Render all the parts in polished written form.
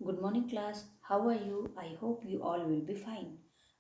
Good morning, class. How are you? I hope you all will be fine.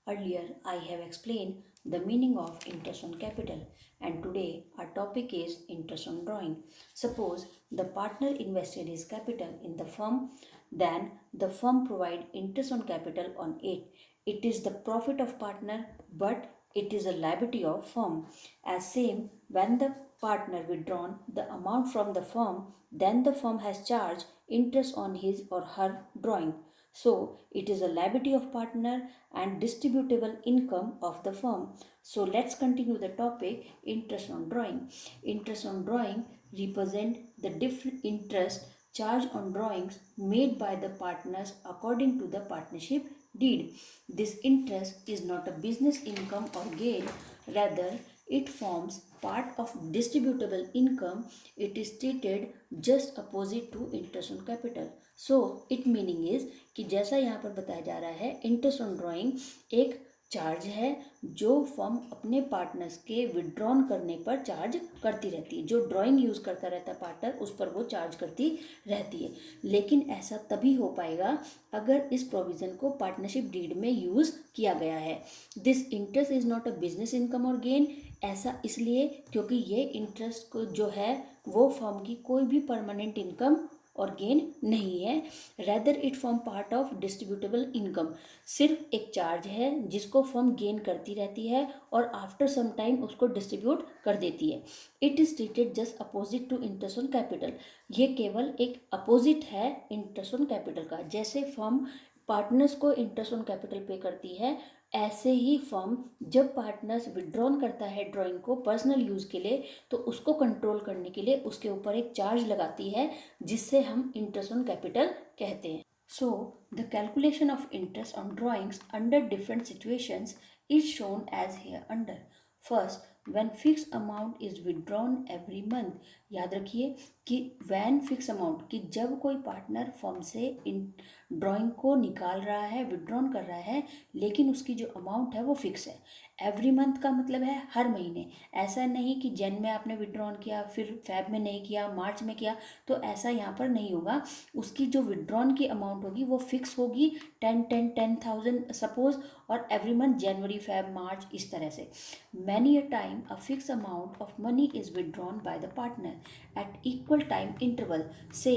Earlier, I have explained the meaning of interest on capital, and today our topic is interest on drawing. Suppose the partner invested his capital in the firm, then the firm provide interest on capital on it. It is the profit of partner, but it is a liability of firm. As same, when the partner withdrawn the amount from the firm, then the firm has charged interest on his or her drawing. So it is a liability of partner and distributable income of the firm. So let's continue the topic interest on drawing. Interest on drawing represent the different interest charged on drawings made by the partners according to the partnership deed. This interest is not a business income or gain, rather it forms part of distributable income. It is treated just opposite to interest on capital. So it meaning is कि जैसा यहाँ पर बताया जा रहा है interest on drawing एक charge है जो फर्म अपने पार्टनर्स के विड्रॉन करने पर चार्ज करती रहती है। जो ड्राइंग यूज़ करता रहता है पार्टनर उस पर वो चार्ज करती रहती है, लेकिन ऐसा तभी हो पाएगा अगर इस प्रोविज़न को पार्टनरशिप डीड में यूज़ किया गया है। This interest is not a business income और गेन। ऐसा इसलिए क्योंकि ये इंटरेस्ट को जो है वो फर्म की कोई भी परमानेंट इनकम और गेन नहीं है, rather it form part of distributable income. सिर्फ एक चार्ज है जिसको फर्म गेन करती रहती है और आफ्टर सम टाइम उसको डिस्ट्रीब्यूट कर देती है। It is treated just opposite to interest on capital. ये केवल एक अपोजिट है इंटरेस्ट ऑन कैपिटल का। जैसे फर्म पार्टनर्स को इंटरेस्ट ऑन कैपिटल पे करती है, ऐसे ही फर्म जब पार्टनर्स विड्रॉन करता है ड्राइंग को पर्सनल यूज़ के लिए तो उसको कंट्रोल करने के लिए उसके ऊपर एक चार्ज लगाती है जिससे हम इंटरेस्ट ऑन कैपिटल कहते हैं। So the calculation of interest on drawings under different situations is shown as here under. First, when fix amount is withdrawn every month. याद रखिए कि व्हेन फिक्स अमाउंट कि जब कोई पार्टनर फर्म से इन drawing को निकाल रहा है विड्रॉन कर रहा है, लेकिन उसकी जो अमाउंट है वो फिक्स है। एवरी मंथ का मतलब है हर महीने। ऐसा नहीं कि जन में आपने विड्रॉन किया फिर फेब में नहीं किया मार्च में किया, तो ऐसा यहाँ पर नहीं होगा। उसकी जो विड्रॉन की अमाउंट होगी वो फिक्स होगी, 10,000 सपोज, और एवरी मंथ जनवरी फेब मार्च इस तरह से। Many a time a fix amount of money is withdrawn by the partner eight equal time interval, से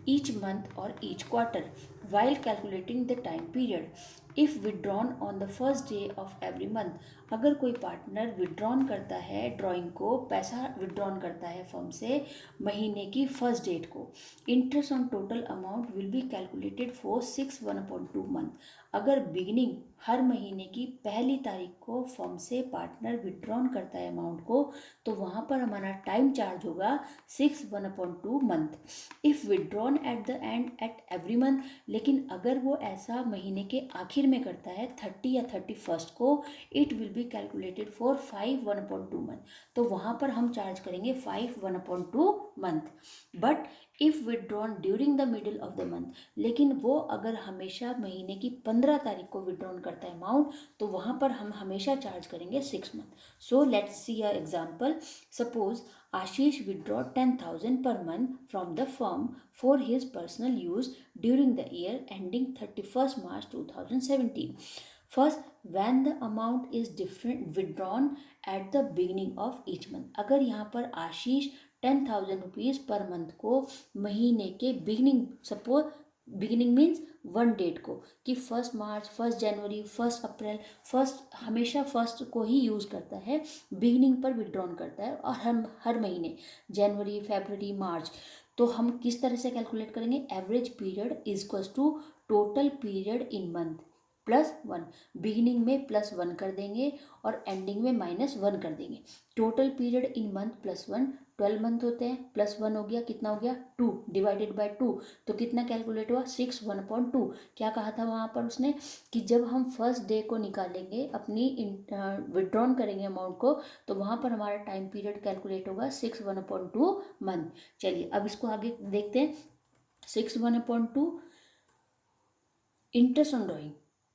each month or each quarter, while calculating the time period. If withdrawn on the first day of every month, अगर कोई partner withdrawn करता है drawing को, पैसा withdrawn करता है firm से महीने की फर्स्ट डेट को, interest on total amount will be calculated for 6/1/2 month. अगर बिगिनिंग हर महीने की पहली तारीख को फर्म से पार्टनर विड्रॉन करता है अमाउंट को, तो वहाँ पर हमारा टाइम चार्ज होगा 6/1/2 month. If withdrawn eight the and at every month, लेकिन अगर वो ऐसा महीने के आखिर में करता है 30 या 31 को, it will be calculated for 5/1/2 month. तो वहाँ पर हम चार्ज करेंगे 5/1/2 month. But if withdrawn during the middle of the month, लेकिन वो अगर हमेशा महीने की 15 तारीख को विड्रॉन करता है अमाउंट, तो वहाँ पर हम हमेशा चार्ज करेंगे 6 month. So let's see a example. Suppose Ashish withdraw 10,000 per month from the firm for his personal use during the year ending 31st March 2017. First, when the amount is different withdrawn at the beginning of each month. अगर यहाँ पर आशीष 10,000 rupees per month को महीने के beginning, suppose beginning means one date को, कि 1 मार्च 1 जनवरी 1 अप्रैल, first हमेशा first को ही यूज़ करता है, बिगिनिंग पर विड्रॉन करता है, और हर महीने जनवरी फरवरी मार्च। तो हम किस तरह से कैलकुलेट करेंगे? Average period is equals to total period in month +1। Beginning में +1 कर देंगे और एंडिंग में -1 कर देंगे। Total period in month +1, 12 month होते हैं, +1 हो गया, कितना हो गया 2 डिवाइडेड बाय 2, तो कितना कैलकुलेट हुआ 6/1/2। क्या कहा था वहाँ पर उसने कि जब हम फर्स्ट डे को निकालेंगे अपनी विड्रॉन करेंगे अमाउंट को, तो वहाँ पर हमारा टाइम पीरियड कैलकुलेट होगा 6/1/2 मंथ। चलिए अब इसको आगे देखते हैं। 6/1/2 interest on drawing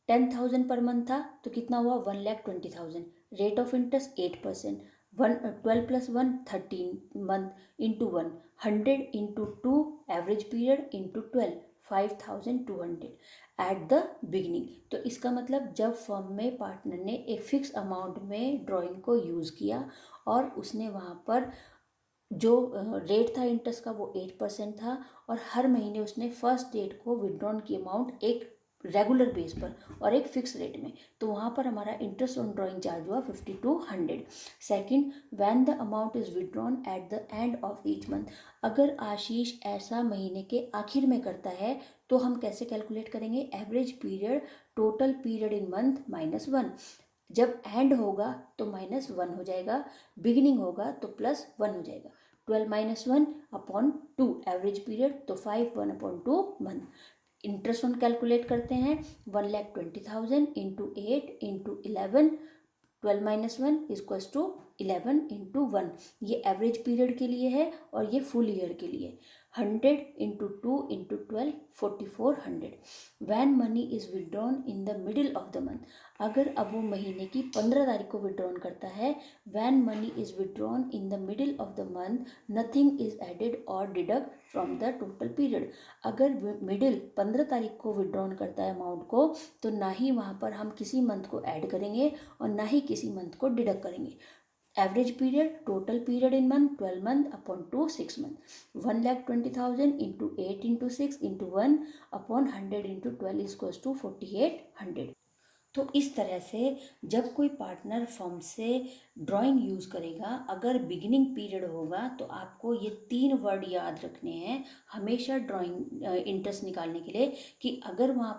10,000 per month था, तो कितना हुआ 1,20,000। Rate of interest 8%। 12 + 1 13 month into 1, 100 into 2 average period into 12, 5200 at the beginning. तो इसका मतलब जब फर्म में पार्टनर ने एक फिक्स अमाउंट में ड्राइंग को यूज़ किया और उसने वहाँ पर जो रेट था इंटरेस्ट का वो 8% था, और हर महीने उसने फर्स्ट डेट को विड्रॉन की अमाउंट एक रेगुलर बेस पर और एक फिक्स रेट में, तो वहाँ पर हमारा इंटरेस्ट ऑन ड्राइंग चार्ज हुआ 5200। Second, when the amount is withdrawn eight the end of each month. अगर आशीष ऐसा महीने के आखिर में करता है तो हम कैसे कैलकुलेट करेंगे? Average period total period in month -1। जब एंड होगा तो -1 हो जाएगा, बिगिनिंग होगा तो +1 हो जाएगा। 12 - 1/2 एवरेज पीरियड, तो 5 1/2 मंथ। इंटरेस्ट ऑन कैलकुलेट करते हैं, 1,20,000 इंटू 8 इंटू 11, 12 - 1 = 11 इंटू 1। ये एवरेज पीरियड के लिए है और ये फुल ईयर के लिए। 100 into 2 into 12, 4400। When money is withdrawn in the middle of the month. अगर अब वो महीने की 15 तारीख को विड्रॉन करता है, when money is withdrawn in the middle of the month, nothing is added और deduct from the total period. अगर मिडिल 15 तारीख को विड्रॉन करता है अमाउंट को, तो ना ही वहाँ पर हम किसी मंथ को ऐड करेंगे और ना ही किसी मंथ को डिडक्ट करेंगे। Average period total period in month 12 month upon 2 6 month. 1,20,000 into 8 into 6 into 1 upon 100 into 12 is to 4800। तो इस तरह से जब कोई पार्टनर फर्म से ड्राइंग यूज़ करेगा, अगर बिगिनिंग पीरियड होगा तो आपको ये 3 वर्ड याद रखने हैं हमेशा ड्राइंग इंटरेस्ट निकालने के लिए, कि अगर वहाँ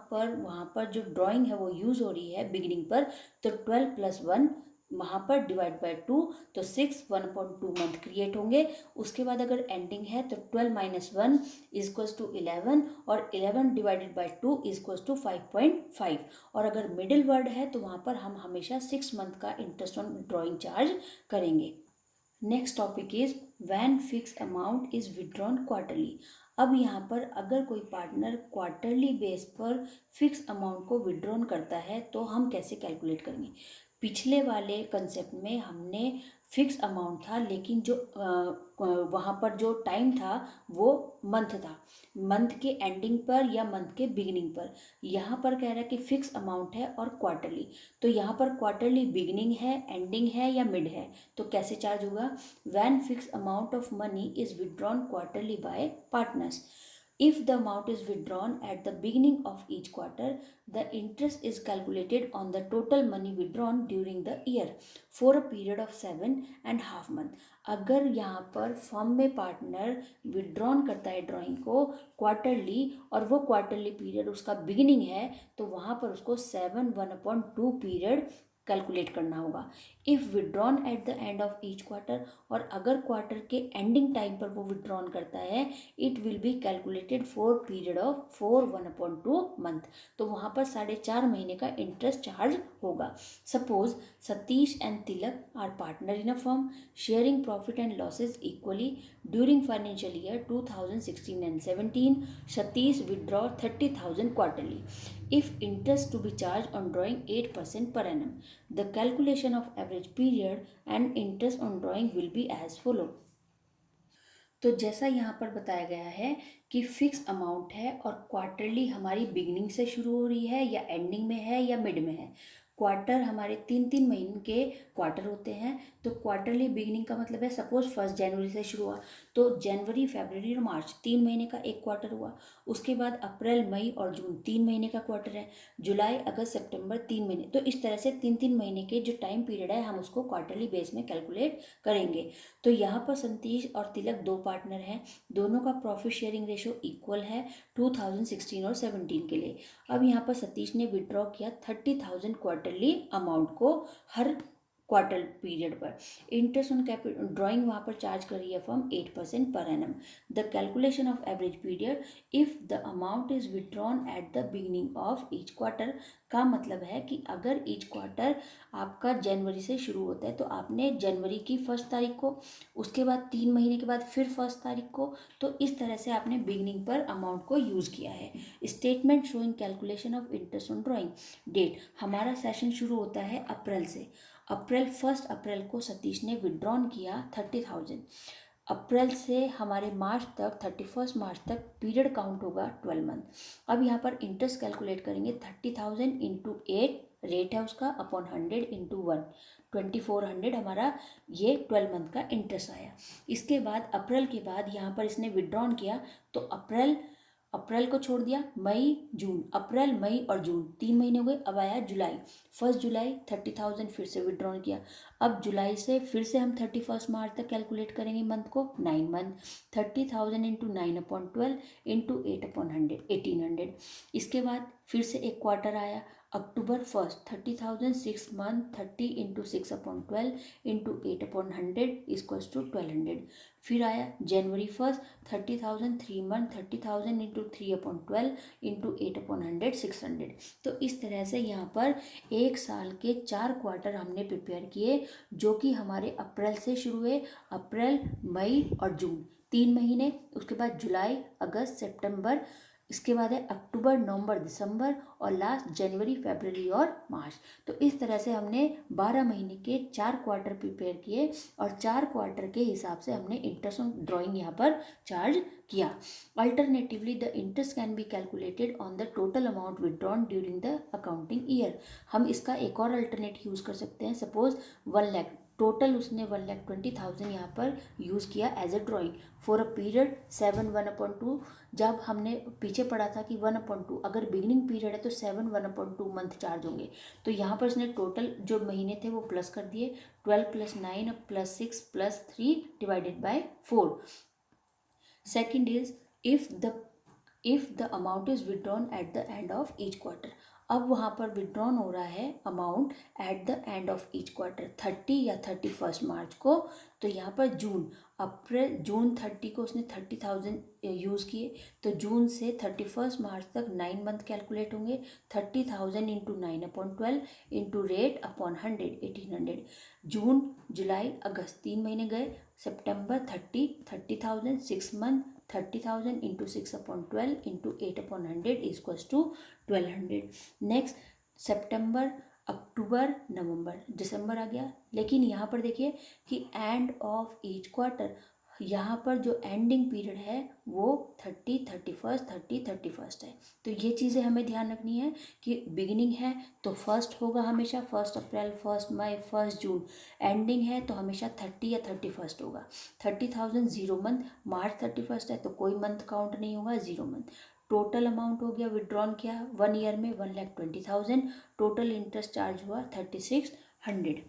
पर जो ड्राइंग है वो यूज़ हो रही है बिगिनिंग पर, तो 12+1 वहाँ पर डिवाइड बाय 2, तो 6 1/2 मंथ क्रिएट होंगे। उसके बाद अगर एंडिंग है तो 12 - 1 = 11, और 11 डिवाइडेड बाय 2 = 5.5। और अगर मिडिल वर्ड है तो वहाँ पर हम हमेशा 6 मंथ का इंटरेस्ट ऑन ड्राइंग चार्ज करेंगे। Next topic is when fix amount is withdrawn quarterly. अब यहाँ पर अगर कोई पार्टनर क्वार्टरली बेस पर फिक्स अमाउंट को विड्रॉन करता है तो हम कैसे कैलकुलेट करेंगे? पिछले वाले कंसेप्ट में हमने फिक्स अमाउंट था, लेकिन जो वहाँ पर जो टाइम था वो मंथ था, मंथ के एंडिंग पर या मंथ के बिगिनिंग पर। यहाँ पर कह रहा है कि फिक्स अमाउंट है और क्वार्टरली, तो यहाँ पर क्वार्टरली बिगिनिंग है, एंडिंग है या मिड है, तो कैसे चार्ज होगा? When fix amount of money is withdrawn quarterly bye partners. If the amount is withdrawn at the beginning of each quarter, the interest is calculated on the total money withdrawn during the year for a period of 7.5 month। अगर यहाँ पर firm में partner withdrawn करता है drawing को quarterly और वो quarterly period उसका बिगिनिंग है, तो वहाँ पर उसको 7 1/2 पीरियड कैलकुलेट करना होगा। If withdrawn eight the end of each quarter, और अगर क्वार्टर के एंडिंग टाइम पर वो विड्रॉन करता है, it will be calculated for period of 4 1/2 month, तो वहाँ पर 4.5 महीने का इंटरेस्ट चार्ज होगा। Suppose Satish and Tilak are partner in a firm sharing profit and losses equally during financial year 2016 and 17। Satish withdraw 30,000 quarterly. If interest to be charged on drawing 8% per annum, the calculation of average period and interest on drawing will be as follow। तो जैसा यहाँ पर बताया गया है कि fix amount है और क्वार्टरली हमारी बिगिनिंग से शुरू हो रही है या एंडिंग में है या मिड में है। क्वार्टर हमारे 3 महीने के क्वार्टर होते हैं, तो क्वार्टरली बिगिनिंग का मतलब है सपोज 1 जनवरी से शुरू हुआ तो जनवरी फरवरी और मार्च 3 महीने का एक क्वार्टर हुआ। उसके बाद अप्रैल मई और जून 3 महीने का क्वार्टर है। जुलाई अगस्त सितंबर 3 महीने, तो इस तरह से 3 महीने के जो टाइम पीरियड है हम उसको क्वार्टरली बेस में कैलकुलेट करेंगे। तो यहाँ पर संतीश और तिलक 2 पार्टनर हैं, दोनों का प्रॉफिट शेयरिंग रेशो इक्वल है 2016 और 17 के लिए। अब यहाँ पर सतीश ने विड्रॉ किया 30,000 क्वार्टरली अमाउंट को हर क्वार्टर पीरियड पर। इंटरेस्ट ऑन कैपिटल ड्राइंग वहाँ पर चार्ज कर रही है firm 8% per annum. The calculation of average period if the amount is withdrawn at the beginning of each quarter, का मतलब है कि अगर ईच क्वार्टर आपका जनवरी से शुरू होता है तो आपने जनवरी की 1 तारीख को, उसके बाद 3 महीने के बाद फिर 1 तारीख को, तो इस तरह से आपने बिगिनिंग पर अमाउंट को यूज़ किया है। Statement showing calculation of interest on drawing. Date हमारा सेशन शुरू होता है अप्रैल से। 1 अप्रैल को सतीश ने विड्रॉन किया 30,000। अप्रैल से हमारे मार्च तक 31 मार्च तक पीरियड काउंट होगा 12 मंथ। अब यहाँ पर इंटरेस्ट कैलकुलेट करेंगे 30,000 इंटू 8 रेट है उसका अपॉन 100 इंटू 1, 2400 हमारा ये 12 मंथ का इंटरेस्ट आया। इसके बाद अप्रैल के बाद यहाँ पर इसने विड्रॉन किया तो अप्रैल अप्रैल को छोड़ दिया, मई जून, अप्रैल मई और जून 3 महीने हो गए। अब आया जुलाई, 1 जुलाई 30,000 फिर से विड्रॉन किया। अब जुलाई से फिर से हम 31 मार्च तक कैलकुलेट करेंगे मंथ को, 9 मंथ, 30,000 इंटू 9/12 इंटू 8/100, 1800। इसके बाद फिर से एक क्वार्टर आया, अक्टूबर 1 30,000 6 month, 30 into 6/12 into 8/100 equals to 1200। फिर आया जनवरी 1 30,000 3 मंथ, 30,000 इंटू 3/12 इंटू 8/100 600। तो इस तरह से यहाँ पर एक साल के 4 क्वार्टर हमने प्रिपेयर किए, जो कि हमारे अप्रैल से शुरू हुए, अप्रैल मई और जून 3 महीने, उसके बाद जुलाई अगस्त सितंबर, इसके बाद है अक्टूबर नवंबर दिसंबर और लास्ट जनवरी फरवरी और मार्च। तो इस तरह से हमने 12 महीने के 4 क्वार्टर प्रिपेयर किए और 4 क्वार्टर के हिसाब से हमने इंटरेस्ट ऑन ड्राइंग यहाँ पर चार्ज किया। Alternatively the interest can be calculated on the total amount withdrawn during the accounting year. हम इसका एक और अल्टरनेट यूज़ कर सकते हैं। सपोज 1 लाख टोटल उसने 1,20,000 यहाँ पर यूज़ किया as a drawing for a period 7/1/2। जब हमने पीछे पढ़ा था कि 1/2 अगर बिगिनिंग पीरियड है तो 7 1/2 मंथ चार्ज होंगे। तो यहाँ पर इसने टोटल जो महीने थे वो प्लस कर दिए, 12 + 9 + 6 + 3 divided by 4। Second is if the amount is withdrawn at the end of each quarter। अब वहाँ पर विड्रॉन हो रहा है amount at the end of each quarter, 30 या 31 मार्च को। तो यहाँ पर जून 30 को उसने 30,000 यूज़ किए, तो जून से 31 मार्च तक 9 मंथ कैलकुलेट होंगे, 30,000 इंटू 9/12 इंटू रेट अपॉन 100, 1800। जून जुलाई अगस्त 3 महीने गए, सितंबर 30,000 6 month, 30,000 into 6/12 into 8/100 equals to 1200। Next सितंबर अक्टूबर नवंबर दिसंबर आ गया। लेकिन यहाँ पर देखिए कि एंड ऑफ ईच क्वार्टर, यहाँ पर जो एंडिंग पीरियड है वो 30 31 30 31 है। तो ये चीज़ें हमें ध्यान रखनी है कि बिगिनिंग है तो फर्स्ट होगा हमेशा 1 अप्रैल 1 मई 1 जून, एंडिंग है तो हमेशा 30 या 31 होगा। 30,000 0 मंथ, मार्च 31 है तो कोई मंथ काउंट नहीं होगा, 0 मंथ। टोटल अमाउंट हो गया विड्रॉन किया 1 ईयर में 1,20,000, टोटल इंटरेस्ट चार्ज हुआ 3600।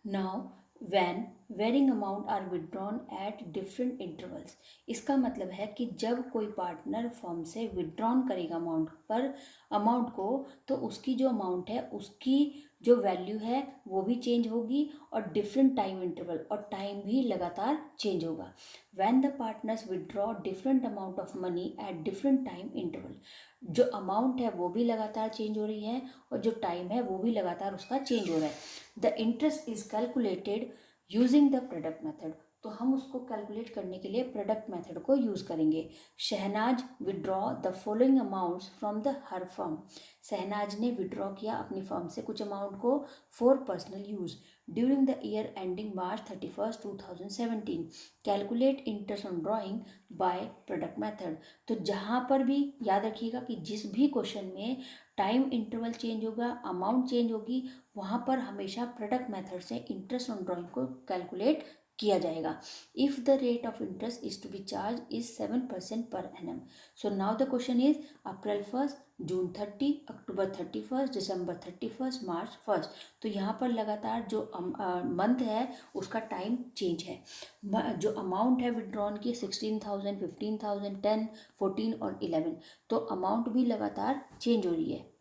Now when varying amount are withdrawn at different intervals. इसका मतलब है कि जब कोई पार्टनर फर्म से विड्रॉन करेगा अमाउंट को, तो उसकी जो अमाउंट है उसकी जो वैल्यू है वो भी चेंज होगी और डिफरेंट टाइम इंटरवल और टाइम भी लगातार चेंज होगा। When the partners withdraw different amount of money at different time interval, जो अमाउंट है वो भी लगातार चेंज हो रही है और जो टाइम है वो भी लगातार उसका चेंज हो रहा है। The interest is calculated using the product method. तो हम उसको कैलकुलेट करने के लिए प्रोडक्ट मेथड को यूज़ करेंगे। Shahnaz withdraw the following amounts from the her firm. Shahnaz ने विड्रॉ किया अपनी फर्म से कुछ अमाउंट को for personal use during the year ending March 31 2017। Calculate interest on drawing by product method. तो जहाँ पर भी याद रखिएगा कि जिस भी क्वेश्चन में टाइम इंटरवल चेंज होगा, अमाउंट चेंज होगी, वहाँ पर हमेशा प्रोडक्ट मेथड से इंटरेस्ट ऑन ड्राइंग को कैलकुलेट किया जाएगा। If the rate of interest is to be charge is 7% per annum. So now the question is April 1 June 30 October 31 December 31 March 1। तो यहाँ पर लगातार जो मंथ है उसका टाइम चेंज है। जो अमाउंट है विड्रॉन की 16,000 15,000 10 14 और 11, तो अमाउंट भी लगातार चेंज हो रही है।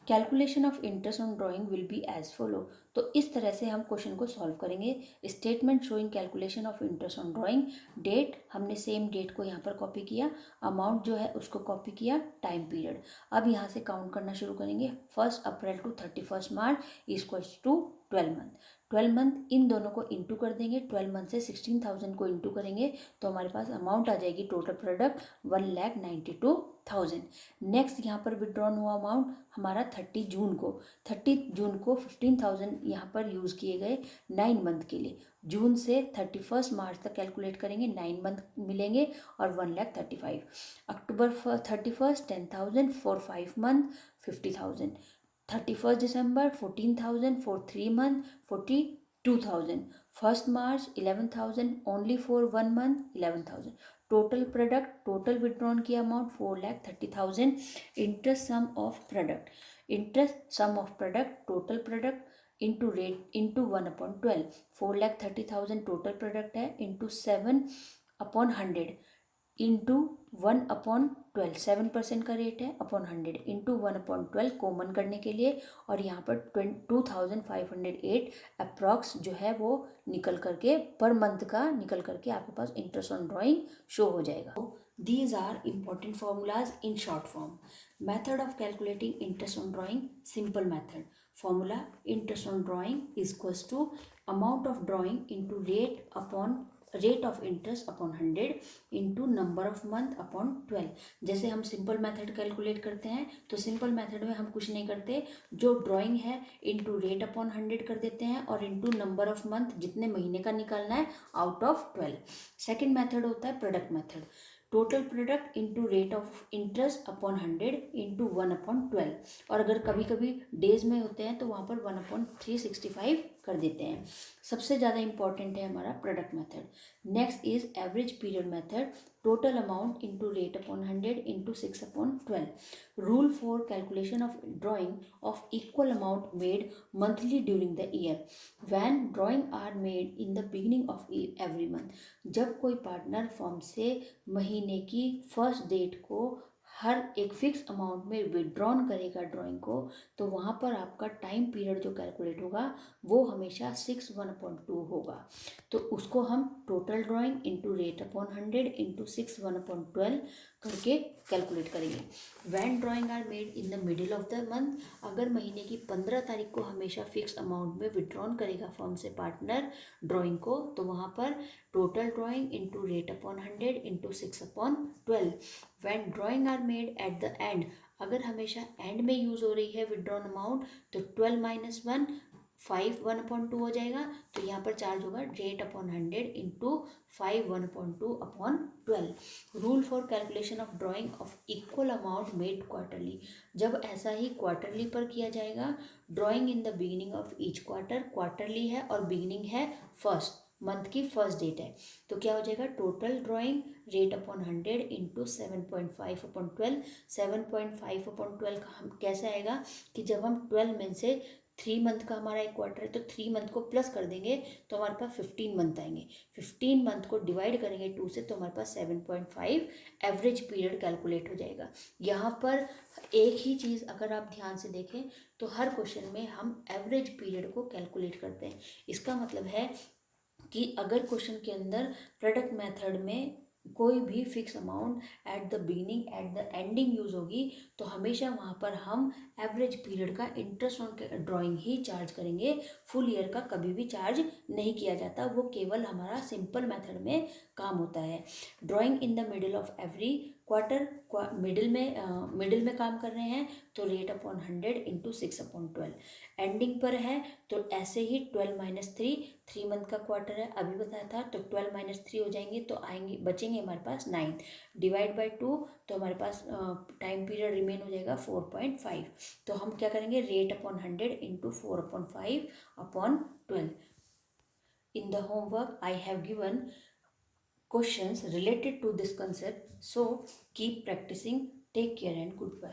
Calculation of interest on drawing will be as follow. तो इस तरह से हम क्वेश्चन को सॉल्व करेंगे। Statement showing calculation of interest on drawing. Date हमने सेम डेट को यहाँ पर कॉपी किया, अमाउंट जो है उसको कॉपी किया, टाइम पीरियड। अब यहाँ से काउंट करना शुरू करेंगे। 1 अप्रैल टू 31 मार्च इक्वल्स टू 12 मंथ। 12 मंथ इन दोनों को इंटू कर देंगे, 12 मंथ से 16,000 को इंटू करेंगे तो हमारे पास अमाउंट आ जाएगी टोटल प्रोडक्ट 1,92,000। नेक्स्ट यहाँ पर विड्रॉन हुआ अमाउंट हमारा 30 जून को 15,000 यहाँ पर यूज़ किए गए 9 मंथ के लिए। जून से 31 मार्च तक कैलकुलेट करेंगे, 9 मंथ मिलेंगे और 1,35,000। अक्टूबर 31 10,000 फॉर 5 मंथ 50,000। 31 दिसंबर 14,000 फॉर 3 मंथ 42,000। 1 मार्च 11,000 only for 1 month 11,000। Total product total withdrawn की amount 4,30,000। Interest sum of product interest sum of product total product into rate into 1/12। 4,30,000 total product है इंटू 7/100 इंटू 1/12। 7% का rate है upon 100 into 1/12 common करने के लिए, और यहाँ पर 2,508 अप्रॉक्स जो है वो निकल करके पर मंथ का निकल करके आपके पास इंटरेस्ट ऑन ड्राइंग शो हो जाएगा। These are important formulas in short form. Method of calculating interest on drawing. Simple method. Formula: interest on drawing is equals to amount of drawing into rate of interest upon 100 into number of month upon 12। जैसे हम simple method calculate करते हैं तो simple method में हम कुछ नहीं करते, जो ड्राइंग है इंटू रेट अपॉन 100 कर देते हैं और इंटू नंबर ऑफ मंथ जितने महीने का निकालना है आउट ऑफ 12। सेकेंड मेथड होता है product method. Total product into rate of interest upon 100 into 1/12, और अगर कभी कभी डेज में होते हैं तो वहाँ पर 1/365 कर देते हैं। सबसे ज़्यादा इंपॉर्टेंट है हमारा product method. Next is average period method. Total amount into rate upon 100 into 6/12। Rule for calculation of drawing of equal amount made monthly during the year when drawing are made in the beginning of every month. जब कोई partner form से महीने की first date को हर एक fix amount में withdrawn करेगा drawing को, तो वहाँ पर आपका टाइम पीरियड जो कैलकुलेट होगा वो हमेशा 6/1/2 होगा। तो उसको हम total drawing into rate upon 100 into 6/1/12 करके कैलकुलेट करेंगे। When drawing are made in the middle of the month, अगर महीने की 15 तारीख को हमेशा फिक्स अमाउंट में विड्रॉन करेगा फर्म से पार्टनर ड्राइंग को, तो वहाँ पर total drawing into rate upon 100 into 6/12। When drawing are made at the end, अगर हमेशा एंड में यूज हो रही है विड्रॉन अमाउंट तो 12 - 1 5 1/2 हो जाएगा। तो यहाँ पर चार्ज होगा rate upon 100 into 5 1/2/12। Rule for calculation of drawing of equal amount made quarterly. जब ऐसा ही क्वार्टरली पर किया जाएगा, drawing in the beginning of each quarter, quarterly है और बिगिनिंग है फर्स्ट मंथ की फर्स्ट डेट है, तो क्या हो जाएगा total drawing rate upon 100 into 7.5/12। 7.5/12 का हम कैसे आएगा कि जब हम 12 में से 3 मंथ का हमारा एक क्वार्टर है तो 3 मंथ को प्लस कर देंगे तो हमारे पास 15 मंथ आएंगे। 15 मंथ को डिवाइड करेंगे 2 से तो हमारे पास 7.5 एवरेज पीरियड कैलकुलेट हो जाएगा। यहाँ पर एक ही चीज़ अगर आप ध्यान से देखें तो हर क्वेश्चन में हम एवरेज पीरियड को कैलकुलेट करते हैं। इसका मतलब है कि अगर क्वेश्चन के अंदर प्रोडक्ट मेथड में कोई भी fix amount at the beginning at the ending use होगी तो हमेशा वहाँ पर हम एवरेज पीरियड का interest on drawing he charge करेंगे। फुल ईयर का कभी भी चार्ज नहीं किया जाता, वो केवल हमारा सिंपल मेथड में काम होता है। Drawing in the middle of every quarter, middle में काम कर रहे हैं तो रेट अपॉन 100 इंटू 6/12। एंडिंग पर है तो ऐसे ही 12 - 3 मंथ का क्वार्टर है अभी बताया था, तो 12 - 3 हो जाएंगे तो आएंगे बचेंगे हमारे पास 9 डिवाइड बाई 2, तो हमारे पास टाइम पीरियड रिमेन हो जाएगा 4.5। तो हम क्या करेंगे rate upon 100 into 4/5/12। In the homework I have given questions related to this concept, so keep practicing. Take care and goodbye.